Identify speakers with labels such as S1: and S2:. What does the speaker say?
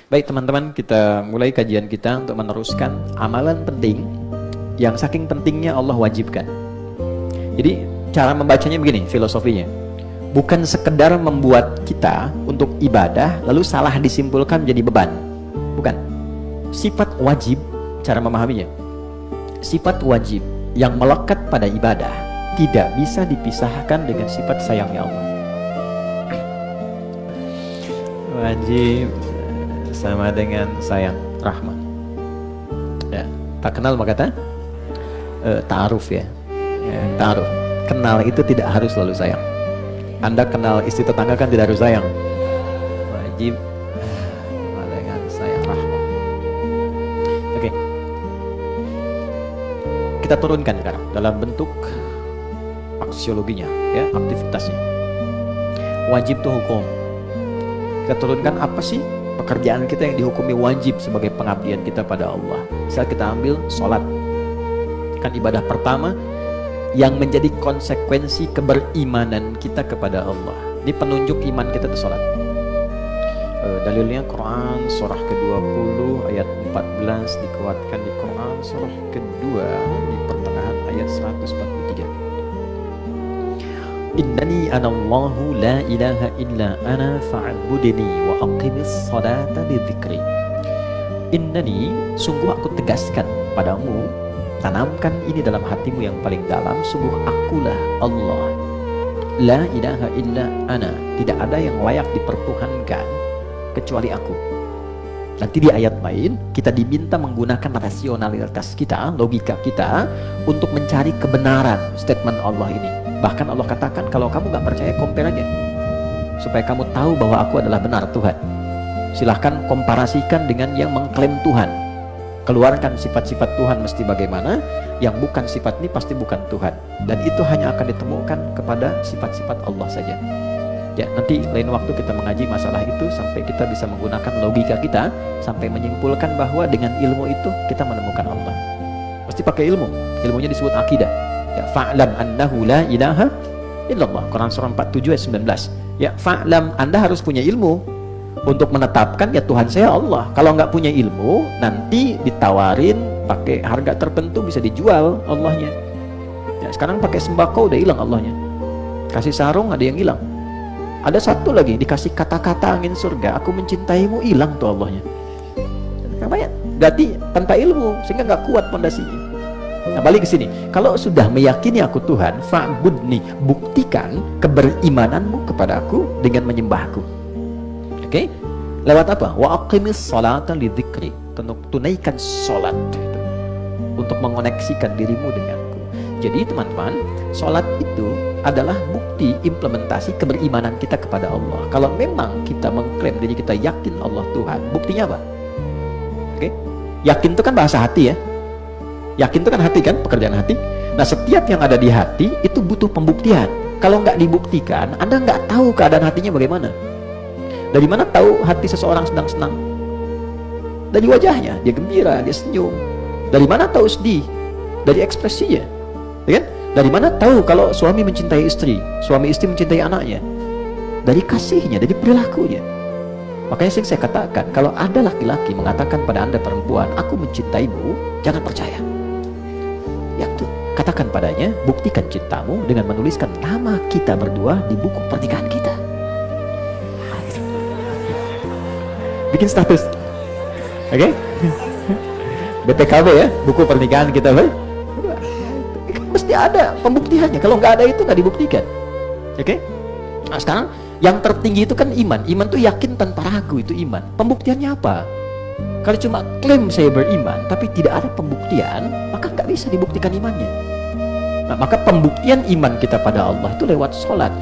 S1: Baik teman-teman, kita mulai kajian kita untuk meneruskan amalan penting yang saking pentingnya Allah wajibkan. Jadi cara membacanya begini filosofinya. Bukan sekedar membuat kita untuk ibadah lalu salah disimpulkan menjadi beban. Bukan. Sifat wajib, cara memahaminya. Sifat wajib yang melekat pada ibadah tidak bisa dipisahkan dengan sifat sayangnya Allah. Wajib sama dengan sayang, rahmat. Ya, tak kenal maka kata ta'aruf ya. Ta'aruf. Kenal itu tidak harus selalu sayang. Anda kenal istri tetangga kan tidak harus sayang. Wajib sama dengan sayang, rahmat. Oke. Kita turunkan sekarang dalam bentuk aksiologinya, ya, aktivitasnya. Wajib itu hukum. Kita turunkan apa sih pekerjaan kita yang dihukumi wajib sebagai pengabdian kita pada Allah. Misal kita ambil sholat, kan ibadah pertama yang menjadi konsekuensi keberimanan kita kepada Allah. Ini penunjuk iman kita itu sholat. Dalilnya Quran surah ke-20 ayat 14 dikuatkan di Quran surah kedua di pertengahan ayat 143. Innani anallahu la ilaha illa ana fa'budni wa aqimis salata lidzikri. Innani, sungguh aku tegaskan padamu, tanamkan ini dalam hatimu yang paling dalam, sungguh akulah Allah. La ilaha illa ana, tidak ada yang layak dipertuhankan kecuali aku. Nanti di ayat lain kita diminta menggunakan rasionalitas kita, logika kita untuk mencari kebenaran statement Allah ini. Bahkan Allah katakan, kalau kamu gak percaya, compare aja supaya kamu tahu bahwa aku adalah benar Tuhan. Silahkan komparasikan dengan yang mengklaim Tuhan. Keluarkan sifat-sifat Tuhan mesti bagaimana, yang bukan sifat ini pasti bukan Tuhan. Dan itu hanya akan ditemukan kepada sifat-sifat Allah saja. Ya, nanti lain waktu kita mengaji masalah itu sampai kita bisa menggunakan logika kita sampai menyimpulkan bahwa dengan ilmu itu kita menemukan Allah. Pasti pakai ilmu. Ilmunya disebut akidah. Ya, fa'lam annahu la ilaha illallah. Quran surah 47 ayat 19. Ya, fa'lam, Anda harus punya ilmu untuk menetapkan ya Tuhan saya Allah. Kalau nggak punya ilmu, nanti ditawarin pakai harga tertentu bisa dijual Allahnya. Ya, sekarang pakai sembako udah hilang Allahnya. Kasih sarung ada yang hilang. Ada satu lagi dikasih kata-kata angin surga, aku mencintaimu, hilang tuh Allahnya. Namanya berarti tanpa ilmu sehingga nggak kuat pondasinya. Nah, balik ke sini. Kalau sudah meyakini aku Tuhan, fa'budni, buktikan keberimananmu kepada aku dengan menyembahku. Oke? Lewat apa? Wa aqimis salata lidzikri. Tunaikan salat untuk mengoneksikan dirimu denganku. Jadi teman-teman, salat itu adalah bukti implementasi keberimanan kita kepada Allah. Kalau memang kita mengklaim diri kita yakin Allah Tuhan, buktinya apa? Oke? Yakin itu kan bahasa hati ya. Yakin itu kan hati kan, pekerjaan hati. Nah, setiap yang ada di hati itu butuh pembuktian. Kalau nggak dibuktikan, Anda nggak tahu keadaan hatinya bagaimana. Dari mana tahu hati seseorang sedang senang? Dari wajahnya, dia gembira, dia senyum. Dari mana tahu sedih? Dari ekspresinya, ya kan? Dari mana tahu kalau suami mencintai istri, suami istri mencintai anaknya? Dari kasihnya, dari perilakunya. Makanya sering saya katakan, kalau ada laki-laki mengatakan pada Anda perempuan, aku mencintaimu, jangan percaya. Ya tuh, katakan padanya, buktikan cintamu dengan menuliskan nama kita berdua di buku pernikahan kita. Bikin status, oke? BPKB ya, buku pernikahan kita, mesti ada pembuktiannya. Kalau nggak ada itu nggak dibuktikan, oke? Nah, sekarang yang tertinggi itu kan iman. Iman tuh yakin tanpa ragu, itu iman. Pembuktiannya apa? Kalau cuma klaim saya beriman tapi tidak ada pembuktian, maka nggak bisa dibuktikan imannya. Nah, maka pembuktian iman kita pada Allah itu lewat sholat.